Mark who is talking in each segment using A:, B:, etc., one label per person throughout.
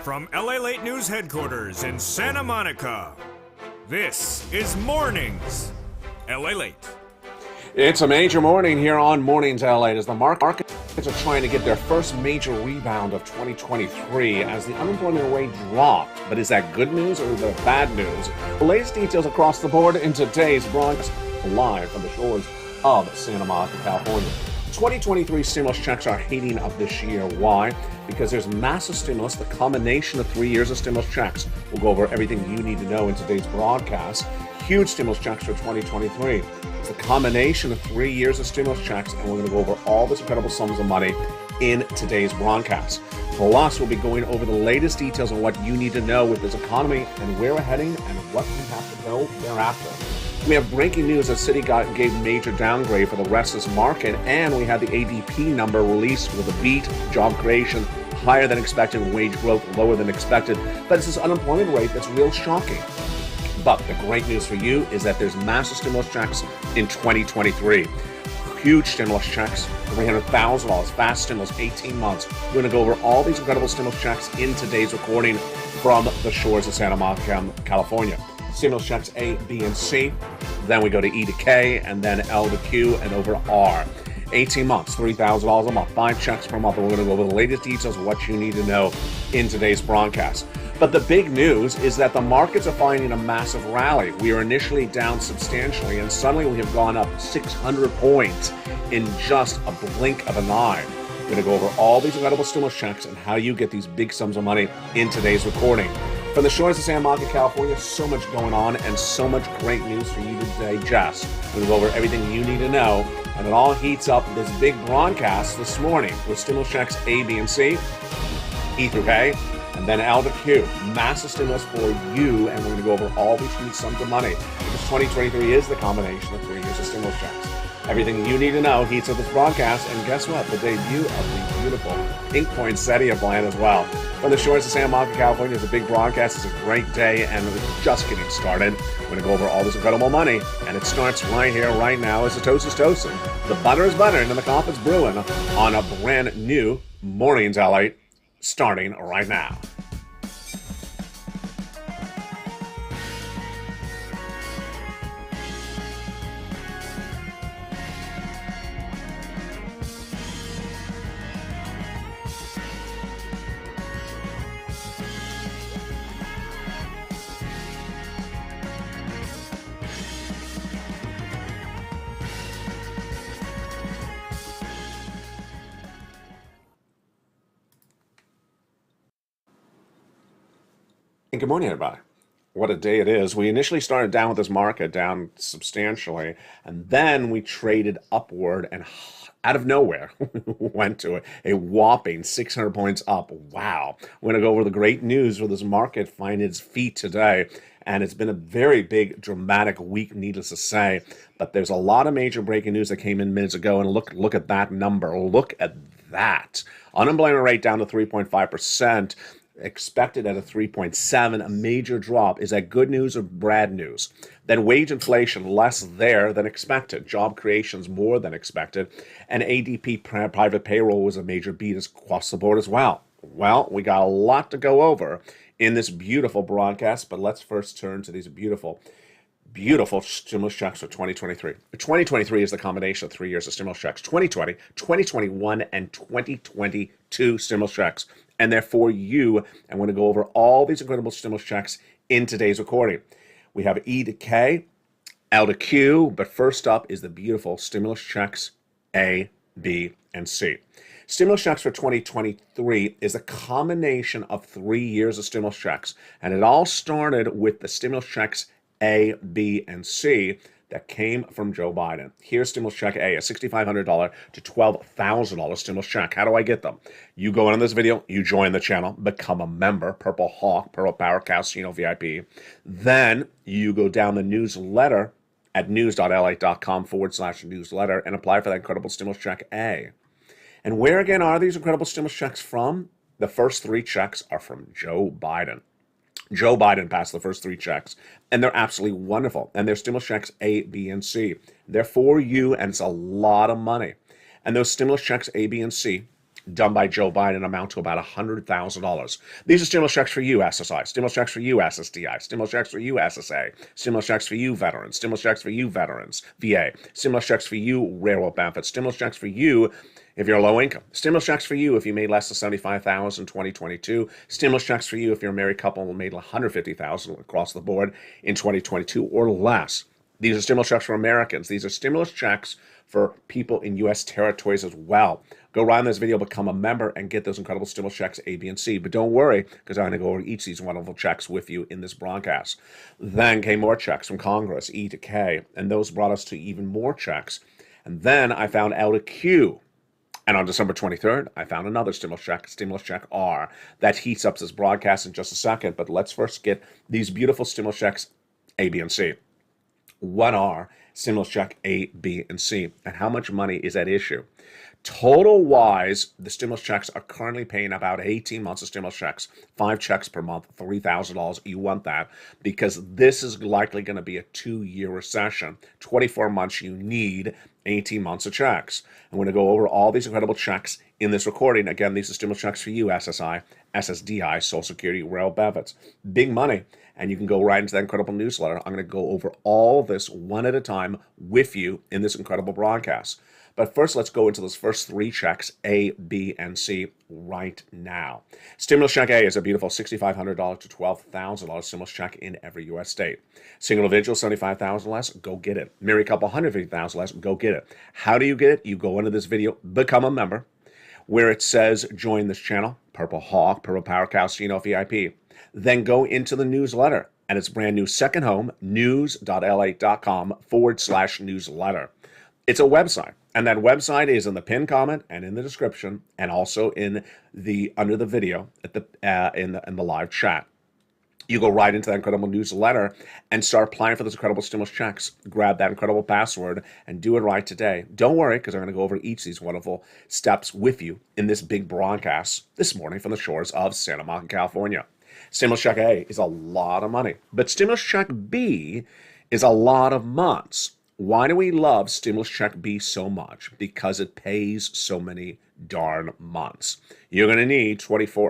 A: From LALATE News headquarters in Santa Monica, this is Mornings, LALATE.
B: It's a major morning here on Mornings LA as the markets are trying to get their first major rebound of 2023 as the unemployment rate dropped. But is that good news or is that bad news? The latest details across the board in today's broadcast live from the shores of Santa Monica, California. 2023 stimulus checks are heating up this year. Why? Because there's massive stimulus, the combination of 3 years of stimulus checks. We'll go over everything you need to know in today's broadcast. Huge stimulus checks for 2023. It's the combination of 3 years of stimulus checks, and we're going to go over all this incredible sums of money in today's broadcast. Plus, we'll be going over the latest details on what you need to know with this economy and where we're heading and what we have to know thereafter. We have breaking news that Citi gave major downgrade for the rest of this market, and we had the ADP number released with a beat, job creation higher than expected, wage growth lower than expected, but it's this unemployment rate that's real shocking. But the great news for you is that there's massive stimulus checks in 2023. Huge stimulus checks, $300,000, fast stimulus, 18 months. We're going to go over all these incredible stimulus checks in today's recording from the shores of Santa Monica, California. Stimulus checks A, B, and C. Then we go to E to K, and then L to Q, and over to R. 18 months, $3,000 a month, 5 checks per month. And we're going to go over the latest details of what you need to know in today's broadcast. But the big news is that the markets are finding a massive rally. We are initially down substantially, and suddenly we have gone up 600 points in just a blink of an eye. We're going to go over all these incredible stimulus checks and how you get these big sums of money in today's recording. From the shores of Santa Monica, California, so much going on and so much great news for you to digest. We'll go over everything you need to know, and it all heats up this big broadcast this morning with stimulus checks A, B, and C, E through K, and then L to Q. Massive stimulus for you, and we're going to go over all these huge sums of money because 2023 is the combination of 3 years of stimulus checks. Everything you need to know heats up this broadcast, and guess what? The debut of the beautiful pink poinsettia plant as well. From the shores of Santa Monica, California, it's a big broadcast. It's a great day, and it's just getting started. We're going to go over all this incredible money, and it starts right here, right now, as the toast is toasting, the butter is buttering, and the coffee's brewing on a brand new Mornings LA, starting right now. And good morning, everybody. What a day it is. We initially started down with this market, down substantially, and then we traded upward and out of nowhere went to a whopping 600 points up. Wow. We're going to go over the great news for this market finding its feet today. And it's been a very big, dramatic week, needless to say. But there's a lot of major breaking news that came in minutes ago. And look at that number. Look at that. Unemployment rate down to 3.5%. Expected at a 3.7, a major drop. Is that good news or bad news? Then wage inflation less there than expected. Job creations more than expected. And ADP private payroll was a major beat across the board as well. Well, we got a lot to go over in this beautiful broadcast, but let's first turn to these beautiful stimulus checks for 2023. 2023 is the combination of 3 years of stimulus checks. 2020, 2021, and 2022 stimulus checks. And they're for you. I'm going to go over all these incredible stimulus checks in today's recording. We have E to K, L to Q, but first up is the beautiful stimulus checks A, B, and C. Stimulus checks for 2023 is a combination of 3 years of stimulus checks. And it all started with the stimulus checks A, B, and C that came from Joe Biden. Here's stimulus check A, a $6,500 to $12,000 stimulus check. How do I get them? You go on this video, you join the channel, become a member, Purple Hawk, Purple Power Casino VIP. Then you go down the newsletter at news.la.com/newsletter and apply for that incredible stimulus check A. And where again are these incredible stimulus checks from? The first 3 checks are from Joe Biden. Joe Biden passed the first 3 checks, and they're absolutely wonderful. And they're stimulus checks A, B, and C. They're for you, and it's a lot of money. And those stimulus checks A, B, and C done by Joe Biden amount to about $100,000. These are stimulus checks for you, SSI, stimulus checks for you, SSDI, stimulus checks for you, SSA, stimulus checks for you, veterans, stimulus checks for you, veterans, VA, stimulus checks for you, railroad benefits, stimulus checks for you if you're low income, stimulus checks for you if you made less than $75,000 in 2022, stimulus checks for you if you're a married couple and made $150,000 across the board in 2022 or less. These are stimulus checks for Americans. These are stimulus checks for people in U.S. territories as well. Go right in this video, become a member, and get those incredible stimulus checks A, B, and C. But don't worry, because I'm going to go over each of these wonderful checks with you in this broadcast. Then came more checks from Congress, E to K, and those brought us to even more checks. And then I found out a Q. And on December 23rd, I found another stimulus check R. That heats up this broadcast in just a second. But let's first get these beautiful stimulus checks A, B, and C. What are stimulus check A, B, and C? And how much money is at issue? Total wise, the stimulus checks are currently paying about 18 months of stimulus checks, 5 checks per month, $3,000. You want that because this is likely going to be a 2-year recession. 24 months, you need 18 months of checks. I'm going to go over all these incredible checks in this recording. Again, these are stimulus checks for you, SSI, SSDI, Social Security, rail benefits. Big money. And you can go right into that incredible newsletter. I'm going to go over all this one at a time with you in this incredible broadcast. But first, let's go into those first 3 checks, A, B, and C, right now. Stimulus check A is a beautiful $6,500 to $12,000 stimulus check in every U.S. state. Single individual, $75,000 less, go get it. Married couple, $150,000 less, go get it. How do you get it? You go into this video, become a member, where it says join this channel, Purple Hawk, Purple Power Cow, VIP. Then go into the newsletter, and it's brand new second home, news.la.com/newsletter. It's a website, and that website is in the pinned comment and in the description, and also in the under the video at the in the live chat. You go right into that incredible newsletter and start applying for those incredible stimulus checks. Grab that incredible password and do it right today. Don't worry, because I'm going to go over each of these wonderful steps with you in this big broadcast this morning from the shores of Santa Monica, California. Stimulus check A is a lot of money, but stimulus check B is a lot of months. Why do we love stimulus check B so much? Because it pays so many darn months. You're going to need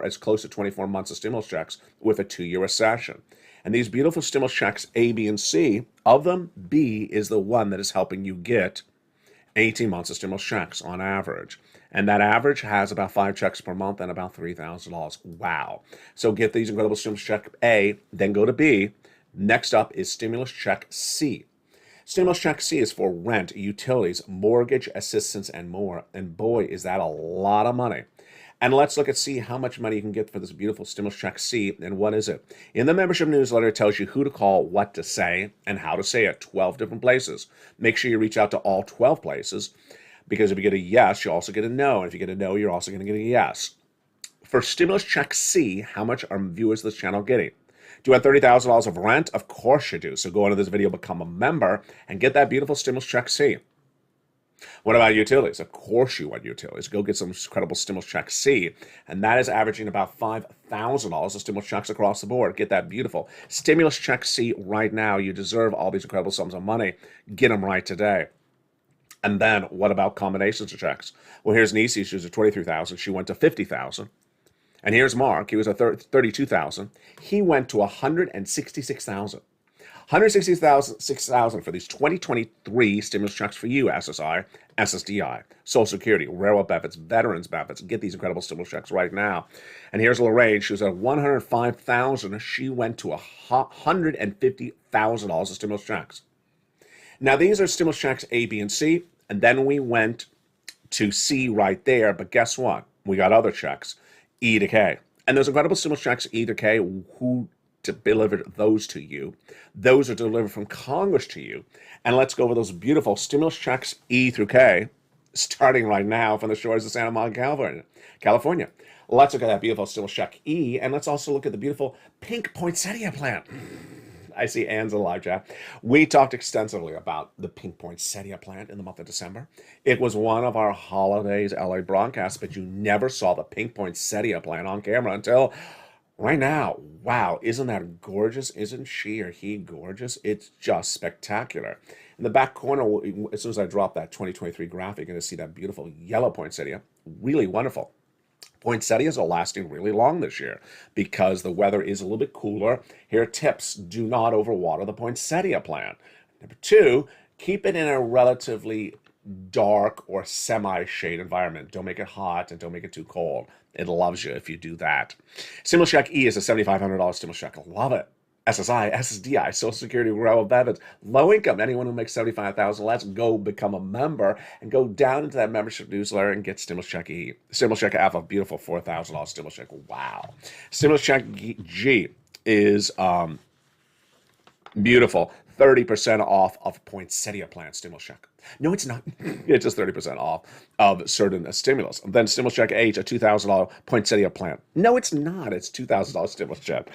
B: as close to 24 months of stimulus checks with a 2-year recession. And these beautiful stimulus checks A, B, and C, of them, B is the one that is helping you get 18 months of stimulus checks on average. And that average has about 5 checks per month and about $3,000. Wow. So get these incredible stimulus check A, then go to B. Next up is stimulus check C. Stimulus check C is for rent, utilities, mortgage assistance, and more. And boy, is that a lot of money. And let's look at see how much money you can get for this beautiful stimulus check C. And what is it? In the membership newsletter, it tells you who to call, what to say, and how to say it. 12 different places. Make sure you reach out to all 12 places, because if you get a yes, you also get a no. And if you get a no, you're also going to get a yes. For stimulus check C, how much are viewers of this channel getting? Do you want $30,000 of rent? Of course you do. So go into this video, become a member, and get that beautiful stimulus check C. What about utilities? Of course you want utilities. Go get some incredible stimulus check C. And that is averaging about $5,000 of stimulus checks across the board. Get that beautiful stimulus check C right now. You deserve all these incredible sums of money. Get them right today. And then what about combinations of checks? Well, here's Nisi. She was at $23,000. She went to $50,000. And here's Mark. He was at $32,000. He went to $166,000. $166,000 for these 2023 stimulus checks for you, SSI, SSDI, Social Security, railroad benefits, veterans benefits. Get these incredible stimulus checks right now. And here's Lorraine. She was at $105,000. She went to $150,000 of stimulus checks. Now, these are stimulus checks A, B, and C. And then we went to C right there. But guess what? We got other checks. E to K. And those incredible stimulus checks, E to K, who delivered those to you? Those are delivered from Congress to you. And let's go over those beautiful stimulus checks, E through K, starting right now from the shores of Santa Monica, California. Let's look at that beautiful stimulus check E, and let's also look at the beautiful pink poinsettia plant. I see Anne's in the live chat. We talked extensively about the pink poinsettia plant in the month of December. It was one of our holidays LA broadcasts, but you never saw the pink poinsettia plant on camera until right now. Wow, isn't that gorgeous? Isn't she or he gorgeous? It's just spectacular. In the back corner, as soon as I drop that 2023 graphic, you're going to see that beautiful yellow poinsettia. Really wonderful. Poinsettias are lasting really long this year because the weather is a little bit cooler. Here are tips. Do not overwater the poinsettia plant. Number two, keep it in a relatively dark or semi-shade environment. Don't make it hot and don't make it too cold. It loves you if you do that. Stimulus check E is a $7,500 stimulus check. I love it. SSI, SSDI, Social Security, rural benefits, low income. Anyone who makes $75,000 less, go become a member and go down into that membership newsletter and get Stimulus Check E. Stimulus Check F, a beautiful $4,000 stimulus check. Wow. Stimulus Check G is beautiful. 30% off of poinsettia plant stimulus check. No, it's not. It's just 30% off of certain stimulus. Then stimulus check H, a $2,000 poinsettia plant. No, it's not. It's $2,000 stimulus check.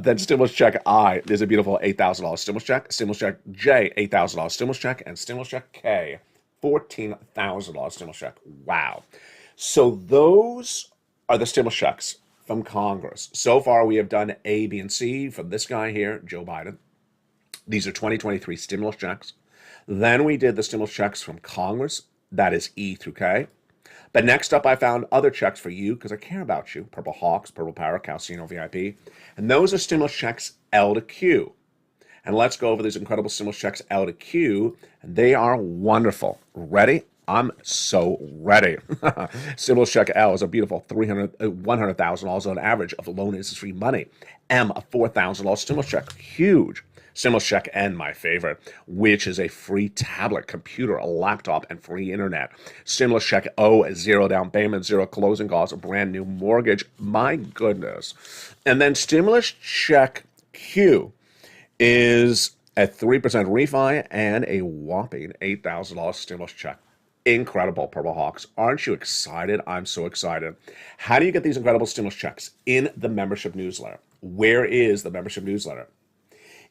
B: Then stimulus check I is a beautiful $8,000 stimulus check. Stimulus check J, $8,000 stimulus check. And stimulus check K, $14,000 stimulus check. Wow. So those are the stimulus checks from Congress. So far, we have done A, B, and C from this guy here, Joe Biden. These are 2023 stimulus checks. Then we did the stimulus checks from Congress. That is E through K. But next up, I found other checks for you because I care about you. Purple Hawks, Purple Power, Calcino VIP. And those are stimulus checks L to Q. And let's go over these incredible stimulus checks L to Q. And they are wonderful. Ready? I'm so ready. Stimulus check L is a beautiful $100,000 on average of loan interest-free money. M, a $4,000 stimulus check. Huge. Stimulus check N, my favorite, which is a free tablet, computer, a laptop, and free internet. Stimulus check O, zero down payment, zero closing costs, a brand new mortgage. My goodness. And then stimulus check Q is a 3% refi and a whopping $8,000 stimulus check. Incredible, Purple Hawks. Aren't you excited? I'm so excited. How do you get these incredible stimulus checks? In the membership newsletter. Where is the membership newsletter?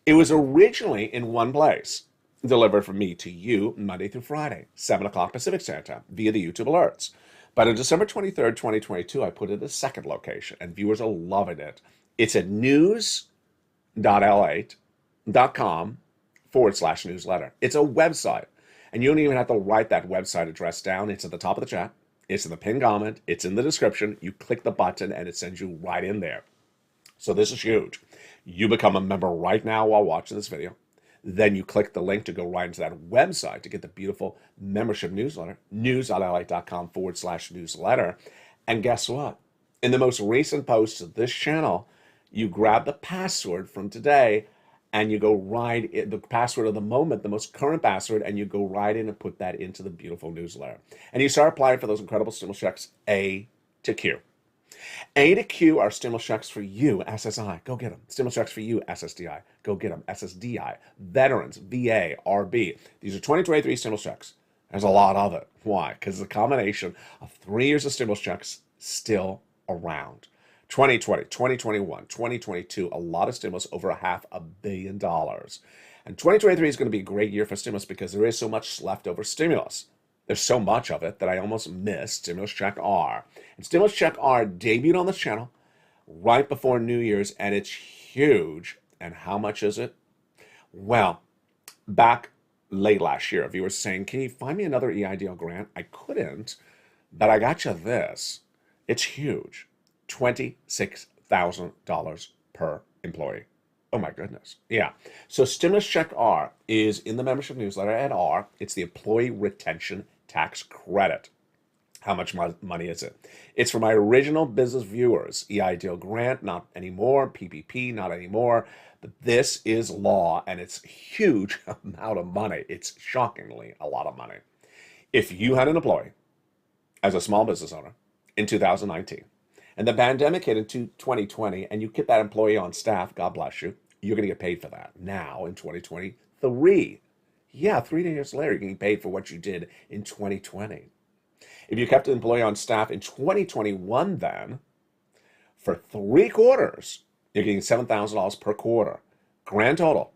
B: It was originally in one place, delivered from me to you Monday through Friday, 7 o'clock Pacific Standard Time, via the YouTube alerts. But on December 23rd, 2022, I put it at a second location, and viewers are loving it. It's at news.lalate.com/newsletter. It's a website, and you don't even have to write that website address down. It's at the top of the chat. It's in the pinned comment. It's in the description. You click the button, and it sends you right in there. So this is huge. You become a member right now while watching this video. Then you click the link to go right into that website to get the beautiful membership newsletter, news.lalate.com/newsletter. And guess what? In the most recent post of this channel, you grab the password from today and you go right in, the password of the moment, the most current password, and you go right in and put that into the beautiful newsletter. And you start applying for those incredible stimulus checks A to Q. A to Q are stimulus checks for you, SSI. Go get them. Stimulus checks for you, SSDI. Go get them. SSDI. Veterans, VA, RB. These are 2023 stimulus checks. There's a lot of it. Why? Because it's a combination of 3 years of stimulus checks still around. 2020, 2021, 2022, a lot of stimulus, over $500 million. And 2023 is going to be a great year for stimulus because there is so much leftover stimulus. There's so much of it that I almost missed Stimulus Check R. And Stimulus Check R debuted on this channel right before New Year's, and it's huge. And how much is it? Well, back late last year, viewers saying, can you find me another EIDL grant? I couldn't, but I got you this. It's huge. $26,000 per employee. Oh my goodness. Yeah. So Stimulus Check R is in the membership newsletter at R. It's the employee retention tax credit. How much money is it? It's for my original business viewers. EIDL grant, not anymore. PPP, not anymore. But this is law, and it's a huge amount of money. It's shockingly a lot of money. If you had an employee as a small business owner in 2019, and the pandemic hit in 2020, and you kept that employee on staff, God bless you, you're going to get paid for that now in 2023. Yeah, 3 years later, you're getting paid for what you did in 2020. If you kept an employee on staff in 2021, then, for 3 quarters, you're getting $7,000 per quarter. Grand total.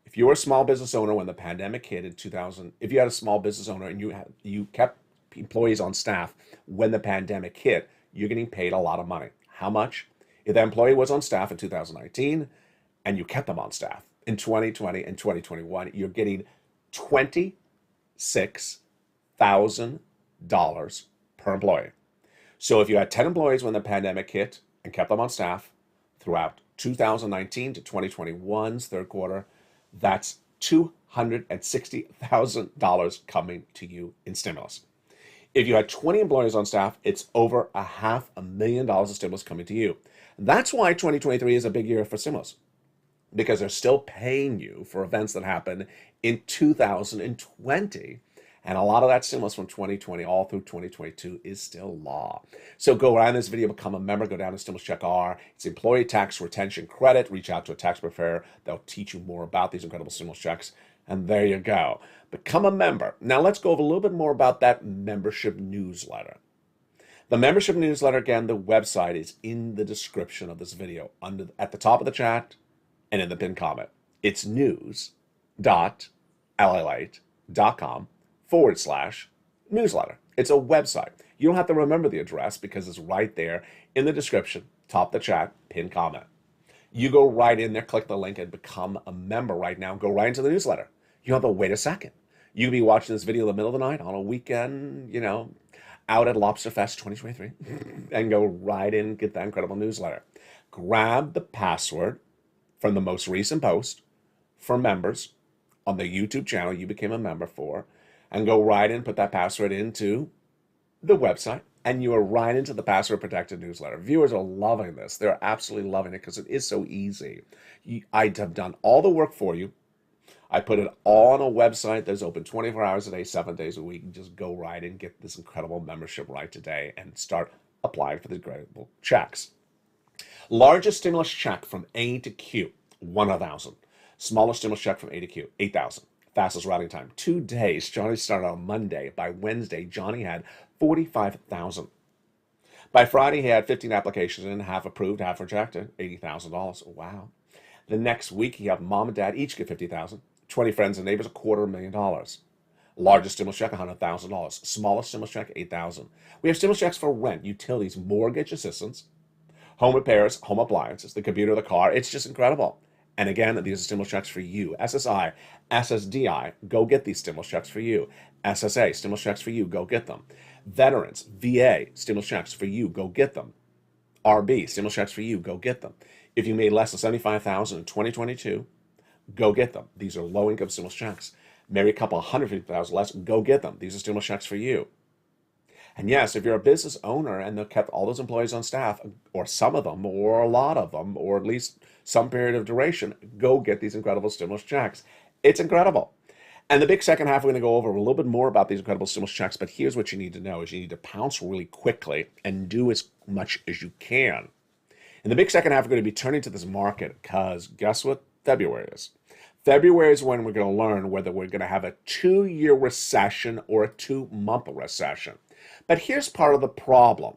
B: If you were a small business owner when the pandemic hit in 2000, if you had a small business owner and you kept employees on staff when the pandemic hit, you're getting paid a lot of money. How much? If that employee was on staff in 2019 and you kept them on staff in 2020 and 2021, you're getting $26,000 per employee. So if you had 10 employees when the pandemic hit and kept them on staff throughout 2019 to 2021's third quarter, that's $260,000 coming to you in stimulus. If you had 20 employees on staff, it's over $500,000 of stimulus coming to you. That's why 2023 is a big year for stimulus, because they're still paying you for events that happened in 2020. And a lot of that stimulus from 2020 all through 2022 is still law. So go around this video, become a member, go down to Stimulus Check R. It's employee tax retention credit. Reach out to a tax preparer. They'll teach you more about these incredible stimulus checks. And there you go. Become a member. Now let's go over a little bit more about that membership newsletter. The membership newsletter, again, the website is in the description of this video, at the top of the chat and in the pinned comment. It's news.lalate.com/newsletter. It's a website. You don't have to remember the address because it's right there in the description, top of the chat, pinned comment. You go right in there, click the link, and become a member right now. Go right into the newsletter. You don't have to wait a second. You can be watching this video in the middle of the night on a weekend, out at Lobster Fest 2023, and go right in and get that incredible newsletter. Grab the password from the most recent post for members on the YouTube channel you became a member for, and go right in, put that password into the website, and you are right into the password protected newsletter. Viewers are loving this. They're absolutely loving it because it is so easy. I have done all the work for you. I put it all on a website that's open 24 hours a day, 7 days a week. Just go right and get this incredible membership right today and start applying for the incredible checks. Largest stimulus check from A to Q, 100,000. Smallest stimulus check from A to Q, 8,000. Fastest routing time, 2 days. Johnny started on Monday. By Wednesday, Johnny had 45,000. By Friday, he had 15 applications in, half approved, half rejected, $80,000. Wow. The next week, he had mom and dad each get 50,000. 20 friends and neighbors, $250,000. Largest stimulus check, $100,000. Smallest stimulus check, 8,000. We have stimulus checks for rent, utilities, mortgage assistance, home repairs, home appliances, the computer, the car. It's just incredible. And again, these are stimulus checks for you. SSI, SSDI, go get these stimulus checks for you. SSA, stimulus checks for you, go get them. Veterans, VA, stimulus checks for you, go get them. RB, stimulus checks for you, go get them. If you made less than $75,000 in 2022, go get them. These are low-income stimulus checks. Married couple, $150,000 less, go get them. These are stimulus checks for you. And yes, if you're a business owner and they've kept all those employees on staff, or some of them, or a lot of them, or at least some period of duration, go get these incredible stimulus checks. It's incredible. And the big second half, we're going to go over a little bit more about these incredible stimulus checks, but here's what you need to know is you need to pounce really quickly and do as much as you can. In the big second half, we're going to be turning to this market because guess what February is? February is when we're going to learn whether we're going to have a 2-year recession or a 2-month recession. But here's part of the problem.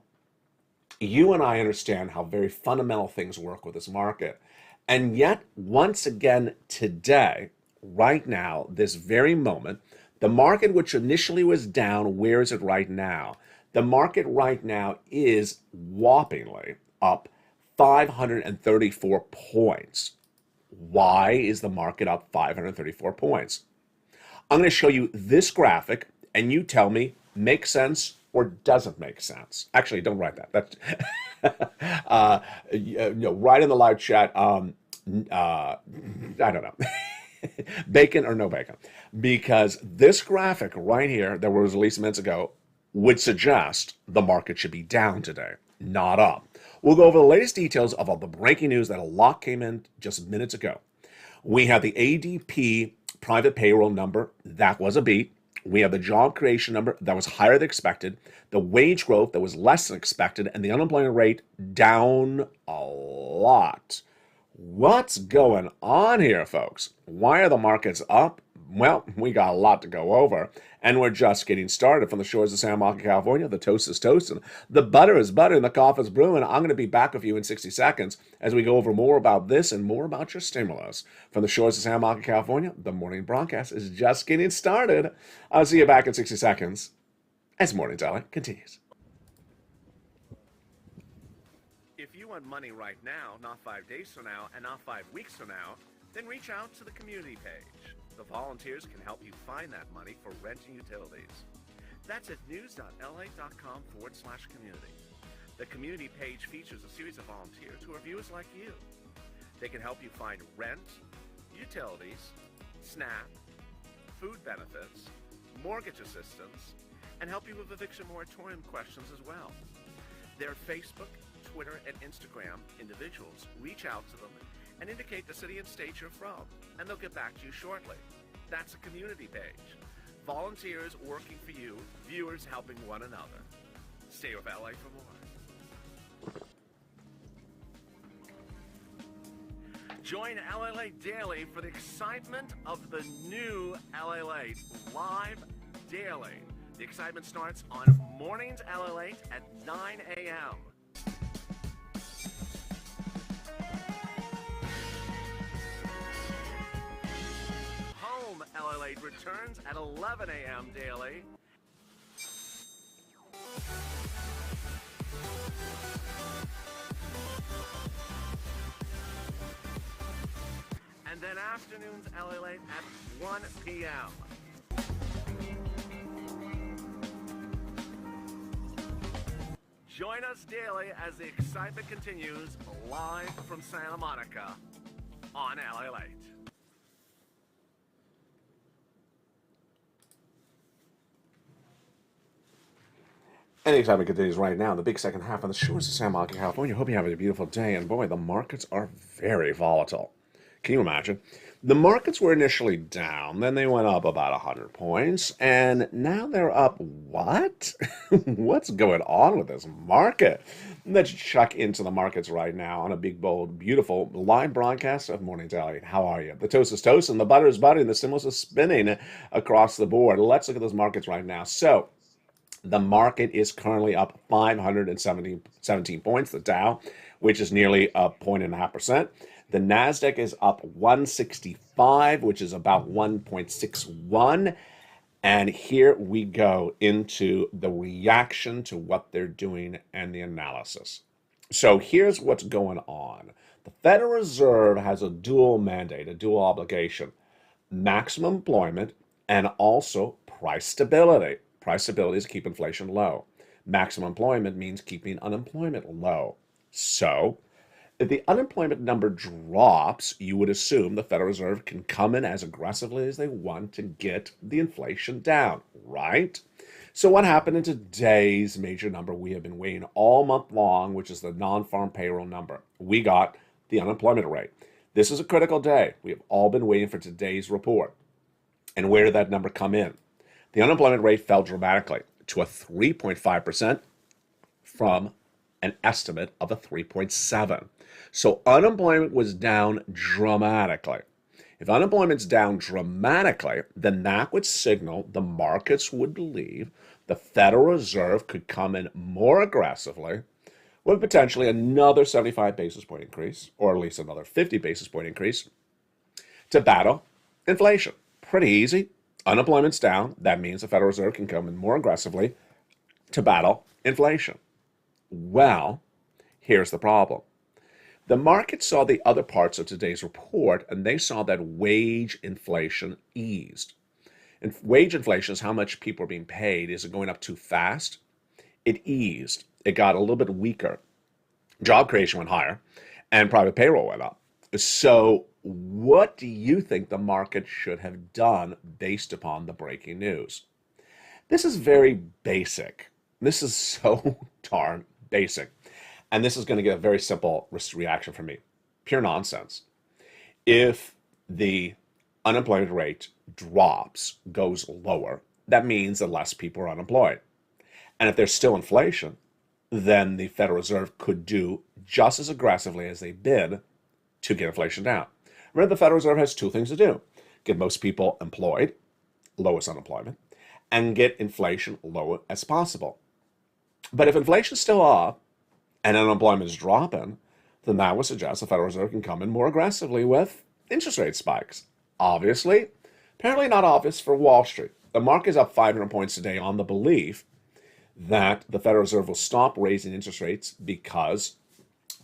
B: You and I understand how very fundamental things work with this market. And yet, once again, today, right now, this very moment, the market which initially was down, where is it right now? The market right now is whoppingly up 534 points. Why is the market up 534 points? I'm going to show you this graphic, and you tell me makes sense or doesn't make sense. Actually, don't write that. That's write in the live chat. I don't know, bacon or no bacon, because this graphic right here that was released minutes ago would suggest the market should be down today, not up. We'll go over the latest details of all the breaking news that a lot came in just minutes ago. We have the ADP private payroll number. That was a beat. We have the job creation number that was higher than expected, the wage growth that was less than expected, and the unemployment rate down a lot. What's going on here, folks? Why are the markets up? Well, we got a lot to go over, and we're just getting started. From the shores of Santa Monica, California, the toast is toasting, the butter is butter, and the coffee is brewing. I'm going to be back with you in 60 seconds as we go over more about this and more about your stimulus. From the shores of Santa Monica, California, the morning broadcast is just getting started. I'll see you back in 60 seconds as Morning Rally continues.
C: If you want money right now, not 5 days from now, and not 5 weeks from now, then reach out to the community page. The volunteers can help you find that money for rent and utilities. That's at news.la.com/community. The community page features a series of volunteers who are viewers like you. They can help you find rent, utilities, SNAP, food benefits, mortgage assistance, and help you with eviction moratorium questions as well. Their Facebook, Twitter, and Instagram individuals reach out to them and indicate the city and state you're from, and they'll get back to you shortly. That's a community page. Volunteers working for you, viewers helping one another. Stay with LA for more. Join LALATE Daily for the excitement of the new LALATE live daily. The excitement starts on Mornings LALATE at 9 a.m. Home LALATE returns at 11 a.m. daily. And then afternoons LALATE at 1 p.m. Join us daily as the excitement continues live from Santa Monica on LALATE.
B: And the excitement continues right now in the big second half on the shores of Santa Monica, California. Hope you're having a beautiful day. And boy, the markets are very volatile. Can you imagine? The markets were initially down, then they went up about 100 points, and now they're up what? What's going on with this market? Let's check into the markets right now on a big, bold, beautiful live broadcast of Morning Daily. How are you? The toast is toast, and the butter is butter, and the stimulus is spinning across the board. Let's look at those markets right now. So, the market is currently up 517 points, the Dow, which is nearly a 1.5%. The NASDAQ is up 165, which is about 1.61. And here we go into the reaction to what they're doing and the analysis. So here's what's going on. The Federal Reserve has a dual mandate, a dual obligation, maximum employment and also price stability. Price stability is keep inflation low. Maximum employment means keeping unemployment low. So if the unemployment number drops, you would assume the Federal Reserve can come in as aggressively as they want to get the inflation down, right? So what happened in today's major number we have been waiting all month long, which is the non-farm payroll number? We got the unemployment rate. This is a critical day. We have all been waiting for today's report. And where did that number come in? The unemployment rate fell dramatically to a 3.5% from an estimate of a 3.7. So unemployment was down dramatically. If unemployment's down dramatically, then that would signal the markets would believe the Federal Reserve could come in more aggressively with potentially another 75 basis point increase, or at least another 50 basis point increase, to battle inflation. Pretty easy. Unemployment's down. That means the Federal Reserve can come in more aggressively to battle inflation. Well, here's the problem. The market saw the other parts of today's report, and they saw that wage inflation eased. And wage inflation is how much people are being paid. Is it going up too fast? It eased. It got a little bit weaker. Job creation went higher, and private payroll went up. So what do you think the market should have done based upon the breaking news? This is very basic. This is so darn basic. And this is going to get a very simple reaction from me. Pure nonsense. If the unemployment rate drops, goes lower, that means that less people are unemployed. And if there's still inflation, then the Federal Reserve could do just as aggressively as they've been to get inflation down. Remember, the Federal Reserve has two things to do: get most people employed, lowest unemployment, and get inflation low as possible. But if inflation's still up and unemployment is dropping, then that would suggest the Federal Reserve can come in more aggressively with interest rate spikes. Obviously, apparently not obvious for Wall Street. The market is up 500 points today on the belief that the Federal Reserve will stop raising interest rates because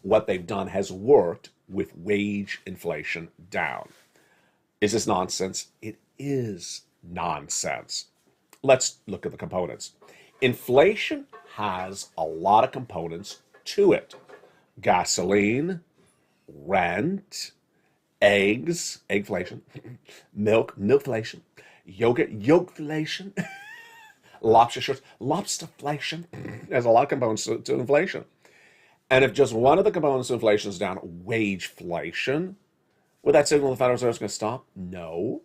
B: what they've done has worked with wage inflation down. Is this nonsense? It is nonsense. Let's look at the components. Inflation has a lot of components to it. Gasoline, rent, eggs, eggflation, milk, milkflation, yogurt, yogurtflation, lobster shorts, lobsterflation. There's a lot of components to inflation. And if just one of the components of inflation is down, wageflation, would that signal the Federal Reserve is going to stop? No.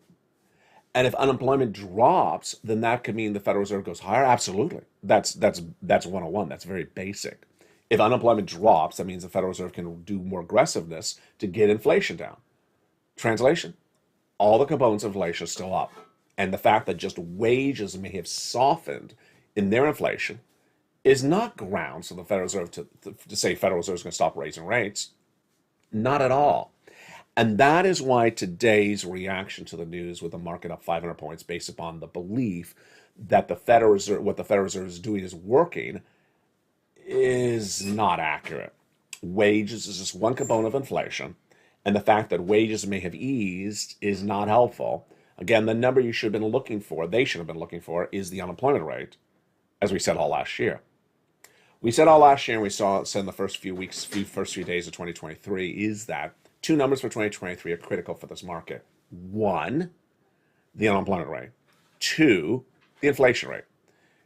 B: And if unemployment drops, then that could mean the Federal Reserve goes higher? Absolutely. That's 101. That's very basic. If unemployment drops, that means the Federal Reserve can do more aggressiveness to get inflation down. Translation, all the components of inflation are still up. And the fact that just wages may have softened in their inflation is not grounds for the Federal Reserve to say Federal Reserve is going to stop raising rates. Not at all. And that is why today's reaction to the news with the market up 500 points based upon the belief that the Federal Reserve, what the Federal Reserve is doing is working, is not accurate. Wages is just one component of inflation, and the fact that wages may have eased is not helpful. Again, the number you should have been looking for, they should have been looking for, is the unemployment rate, as we said all last year. We said all last year, and we said in the first few days of 2023, is that two numbers for 2023 are critical for this market. One, the unemployment rate. Two, the inflation rate.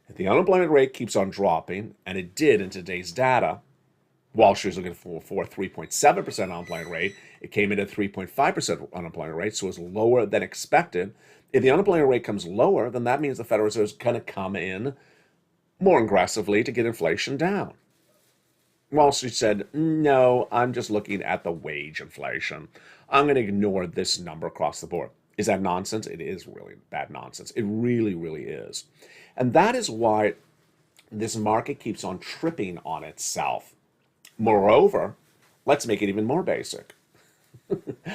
B: If the unemployment rate keeps on dropping, and it did in today's data, Wall Street was looking for 3.7% unemployment rate. It came in at 3.5% unemployment rate, so it was lower than expected. If the unemployment rate comes lower, then that means the Federal Reserve is going to come in more aggressively to get inflation down. Wall Street said, no, I'm just looking at the wage inflation. I'm going to ignore this number across the board. Is that nonsense? It is really bad nonsense. It really, really is. And that is why this market keeps on tripping on itself. Moreover, let's make it even more basic.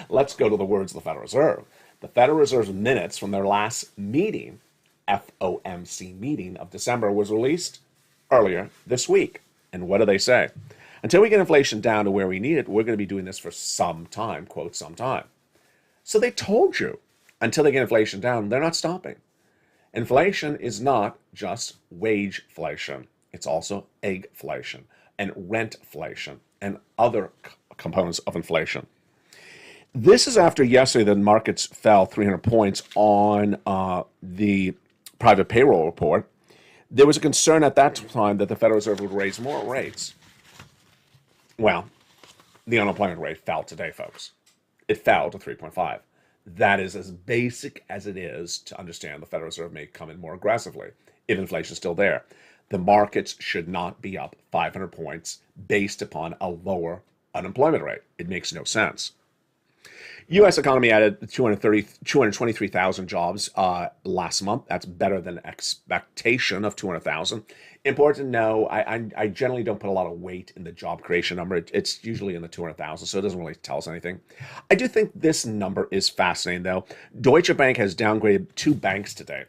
B: Let's go to the words of the Federal Reserve. The Federal Reserve's minutes from their last meeting, FOMC meeting of December, was released earlier this week. And what do they say? Until we get inflation down to where we need it, we're going to be doing this for some time, quote, some time. So they told you, until they get inflation down, they're not stopping. Inflation is not just wageflation. It's also eggflation and rentflation and other components of inflation. This is after yesterday the markets fell 300 points on the private payroll report. There was a concern at that time that the Federal Reserve would raise more rates. Well, the unemployment rate fell today, folks. It fell to 3.5. That is as basic as it is to understand the Federal Reserve may come in more aggressively if inflation is still there. The markets should not be up 500 points based upon a lower unemployment rate. It makes no sense. U.S. economy added 223,000 jobs last month. That's better than expectation of 200,000. Important to know, I generally don't put a lot of weight in the job creation number. It's usually in the 200,000, so it doesn't really tell us anything. I do think this number is fascinating, though. Deutsche Bank has downgraded two banks today.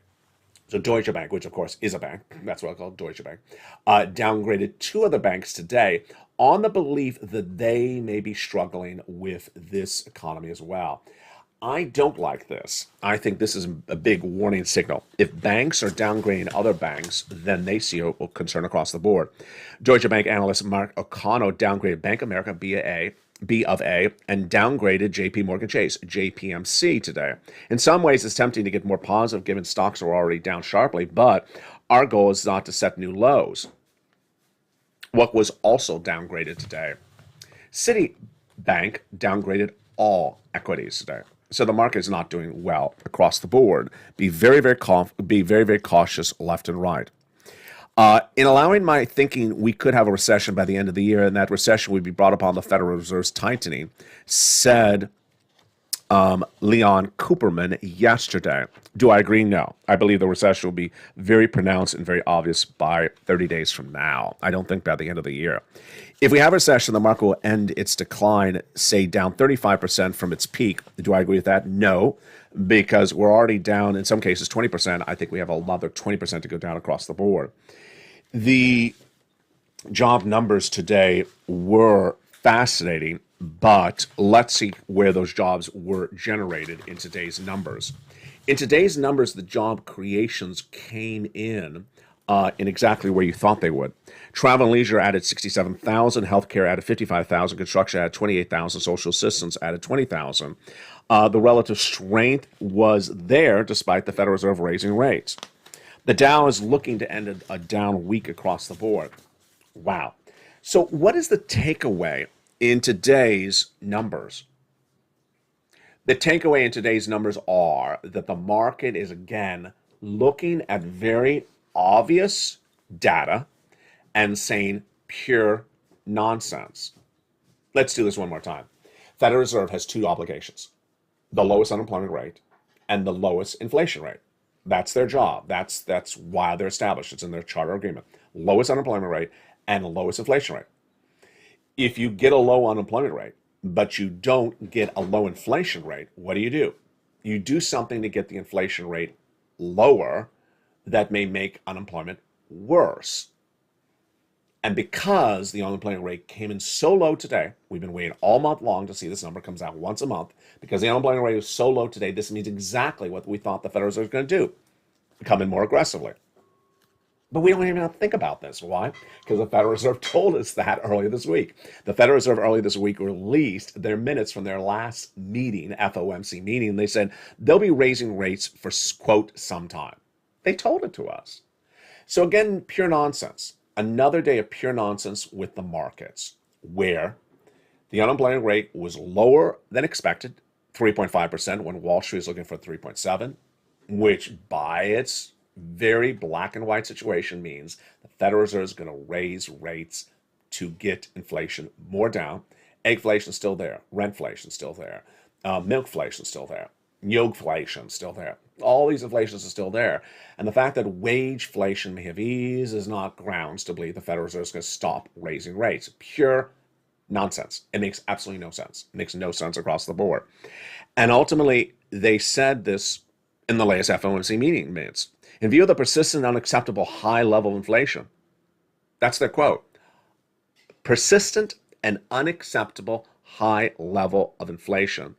B: So Deutsche Bank, which of course is a bank, that's what I call Deutsche Bank, downgraded two other banks today on the belief that they may be struggling with this economy as well. I don't like this. I think this is a big warning signal. If banks are downgrading other banks, then they see a concern across the board. Deutsche Bank analyst Mark O'Connell downgraded Bank of America, B of A, and downgraded JP Morgan Chase, JPMC, today. In some ways, it's tempting to get more positive given stocks are already down sharply, but our goal is not to set new lows. What was also downgraded today? Citibank downgraded all equities today. So the market is not doing well across the board. Be very, very cautious left and right. In allowing my thinking we could have a recession by the end of the year, and that recession would be brought upon the Federal Reserve's tightening, said Leon Cooperman yesterday. Do I agree? No. I believe the recession will be very pronounced and very obvious by 30 days from now. I don't think by the end of the year. If we have a recession, the market will end its decline, say, down 35% from its peak. Do I agree with that? No, because we're already down, in some cases, 20%. I think we have another 20% to go down across the board. The job numbers today were fascinating, but let's see where those jobs were generated in today's numbers. In today's numbers, the job creations came in in exactly where you thought they would. Travel and leisure added 67,000, healthcare added 55,000, construction added 28,000, social assistance added 20,000. The relative strength was there despite the Federal Reserve raising rates. The Dow is looking to end a down week across the board. Wow. So, what is the takeaway in today's numbers? The takeaway in today's numbers are that the market is again looking at very obvious data and saying pure nonsense. Let's do this one more time. Federal Reserve has two obligations: the lowest unemployment rate and the lowest inflation rate. That's their job. That's why they're established. It's in their charter agreement. Lowest unemployment rate and lowest inflation rate. If you get a low unemployment rate, but you don't get a low inflation rate, what do? You do something to get the inflation rate lower that may make unemployment worse. And because the unemployment rate came in so low today, we've been waiting all month long to see this number comes out once a month. Because the unemployment rate is so low today, this means exactly what we thought the Federal Reserve was going to do: come in more aggressively. But we don't even have to think about this. Why? Because the Federal Reserve told us that earlier this week. The Federal Reserve earlier this week released their minutes from their last meeting, FOMC meeting. They said they'll be raising rates for, quote, some time. They told it to us. So again, pure nonsense. Another day of pure nonsense with the markets, where the unemployment rate was lower than expected, 3.5%, when Wall Street is looking for 3.7, which by its very black and white situation means the Federal Reserve is going to raise rates to get inflation more down. Eggflation is still there. Rentflation is still there. Milkflation is still there. Yogflation is still there. All these inflations are still there. And the fact that wageflation may have eased is not grounds to believe the Federal Reserve is going to stop raising rates. Pure nonsense. It makes absolutely no sense. It makes no sense across the board. And ultimately, they said this in the latest FOMC meeting minutes. In view of the persistent unacceptable high level of inflation, that's their quote: persistent and unacceptable high level of inflation.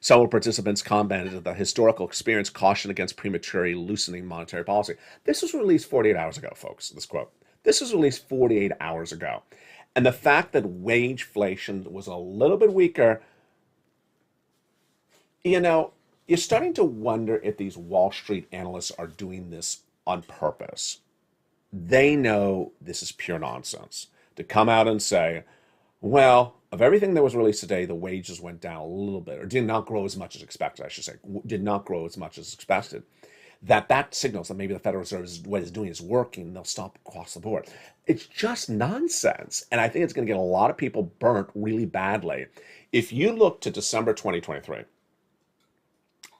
B: Several participants commented that the historical experience cautioned against prematurely loosening monetary policy. This was released 48 hours ago, folks, this quote. This was released 48 hours ago. And the fact that wageflation was a little bit weaker, you're starting to wonder if these Wall Street analysts are doing this on purpose. They know this is pure nonsense. To come out and say, well, of everything that was released today, the wages went down a little bit, or did not grow as much as expected, I should say, did not grow as much as expected. That signals that maybe the Federal Reserve what it's doing is working, and they'll stop across the board. It's just nonsense. And I think it's going to get a lot of people burnt really badly. If you look to December 2023,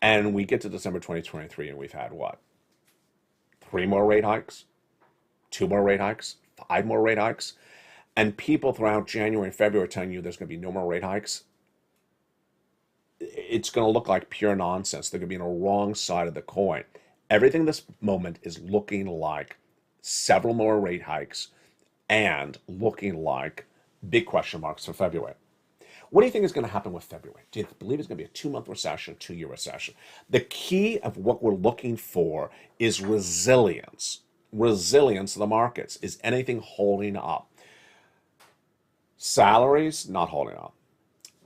B: and we get to December 2023, and we've had what? 3 more rate hikes? 2 more rate hikes? 5 more rate hikes? And people throughout January and February are telling you there's going to be no more rate hikes. It's going to look like pure nonsense. They're going to be on the wrong side of the coin. Everything this moment is looking like several more rate hikes and looking like big question marks for February. What do you think is going to happen with February? Do you believe it's going to be a 2-month recession, 2-year recession? The key of what we're looking for is resilience. Resilience of the markets. Is anything holding up? Salaries, not holding up.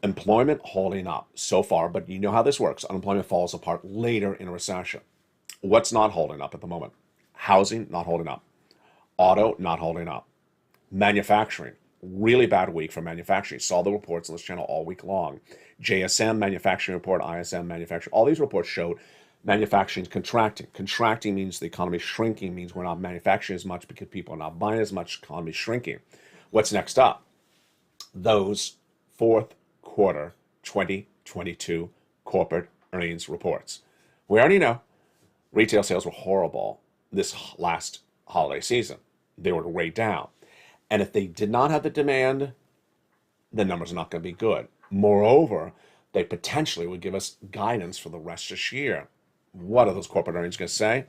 B: Employment, holding up so far, but you know how this works. Unemployment falls apart later in a recession. What's not holding up at the moment? Housing, not holding up. Auto, not holding up. Manufacturing, really bad week for manufacturing. Saw the reports on this channel all week long. JSM manufacturing report, ISM manufacturing, all these reports showed manufacturing contracting. Contracting means the economy shrinking, means we're not manufacturing as much because people are not buying as much, economy shrinking. What's next up? Those fourth quarter 2022 corporate earnings reports. We already know retail sales were horrible this last holiday season. They were way down. And if they did not have the demand, the numbers are not going to be good. Moreover, they potentially would give us guidance for the rest of this year. What are those corporate earnings going to say?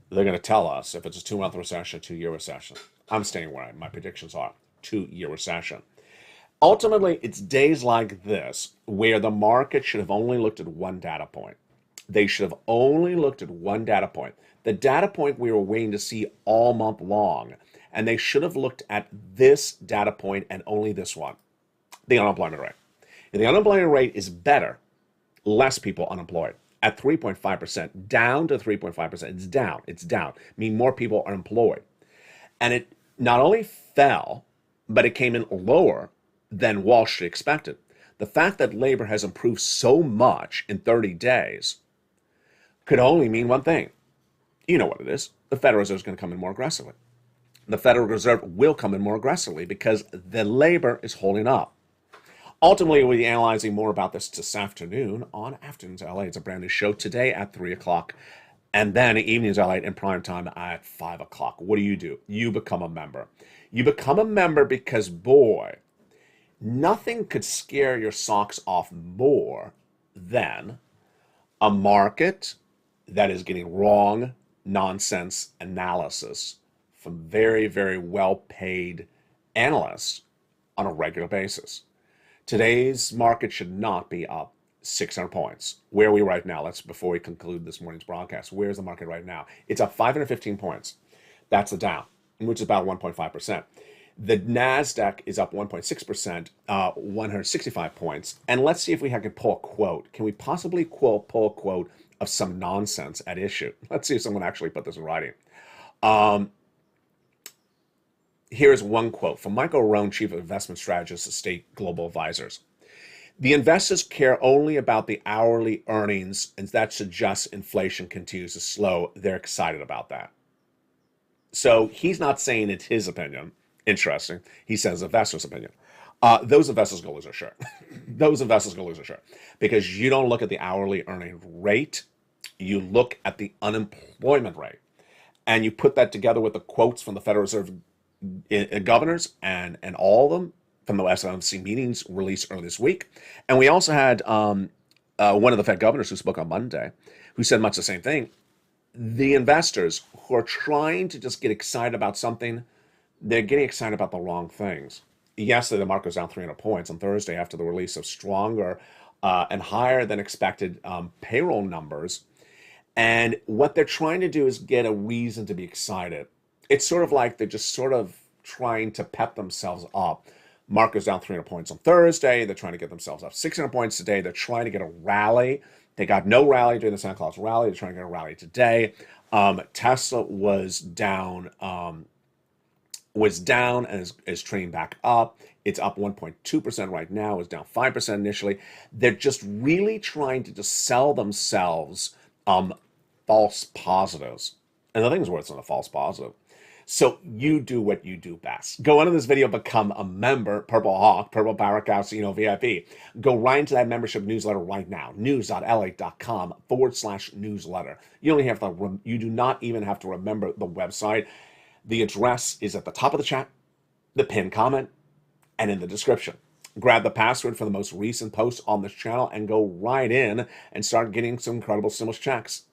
B: They're going to tell us if it's a 2-month recession, 2-year recession. I'm staying where my predictions are. 2-year recession. Ultimately, it's days like this where the market should have only looked at one data point. They should have only looked at one data point, the data point we were waiting to see all month long. And they should have looked at this data point and only this one, the unemployment rate. And the unemployment rate is better, less people unemployed at 3.5%, down to 3.5%. It's down. It's down. Meaning more people are employed. And it not only fell, but it came in lower than Wall Street expected. The fact that labor has improved so much in 30 days could only mean one thing. You know what it is. The Federal Reserve is going to come in more aggressively. The Federal Reserve will come in more aggressively because the labor is holding up. Ultimately, we'll be analyzing more about this afternoon on Afternoons LA. It's a brand new show today at 3 o'clock. And then Evenings LA in prime time at 5 o'clock. What do? You become a member. You become a member because, boy, nothing could scare your socks off more than a market that is getting wrong nonsense analysis from very, very well-paid analysts on a regular basis. Today's market should not be up 600 points. Where are we right now? Before we conclude this morning's broadcast, where's the market right now? It's up 515 points. That's the Dow, which is about 1.5%. The NASDAQ is up 1.6%, 165 points. And let's see if we can pull a quote. Can we possibly pull a quote of some nonsense at issue? Let's see if someone actually put this in writing. Here's one quote from Michael Rohn, Chief of Investment Strategist at State Global Advisors. The investors care only about the hourly earnings, and that suggests inflation continues to slow. They're excited about that. So he's not saying it's his opinion. Interesting. He says investors' opinion. Those investors go lose their shirt. Those investors go lose their shirt because you don't look at the hourly earning rate. You look at the unemployment rate, and you put that together with the quotes from the Federal Reserve governors and all of them from the FOMC meetings released earlier this week. And we also had one of the Fed governors who spoke on Monday who said much the same thing. The investors who are trying to just get excited about something, they're getting excited about the wrong things. Yesterday, the market was down 300 points on Thursday after the release of stronger and higher than expected payroll numbers. And what they're trying to do is get a reason to be excited. It's sort of like they're just sort of trying to pep themselves up. Market's down 300 points on Thursday. They're trying to get themselves up 600 points today. They're trying to get a rally. They got no rally during the Santa Claus rally. They're trying to get a rally today. Tesla was down and is trading back up. It's up 1.2% right now. It's down 5% initially. They're just really trying to just sell themselves false positives. And the thing is where it's not a false positive. So you do what you do best. Go into this video, become a member, Purple Hawk, Purple Power Casino VIP. Go right into that membership newsletter right now, news.la.com/newsletter. You do not even have to remember the website. The address is at the top of the chat, the pinned comment, and in the description. Grab the password for the most recent post on this channel and go right in and start getting some incredible stimulus checks.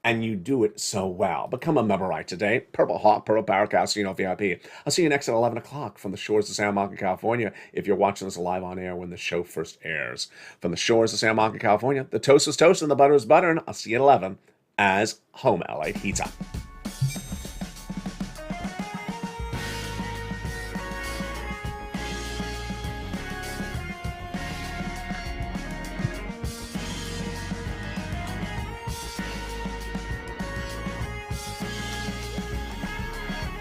B: And you do it so well. Become a member right today. Purple Hawk, Purple Power Casino VIP. I'll see you next at 11 o'clock from the shores of Santa Monica, California, if you're watching this live on air when the show first airs. From the shores of Santa Monica, California, the toast is toast and the butter is butter. And I'll see you at 11 as Home LA heats up.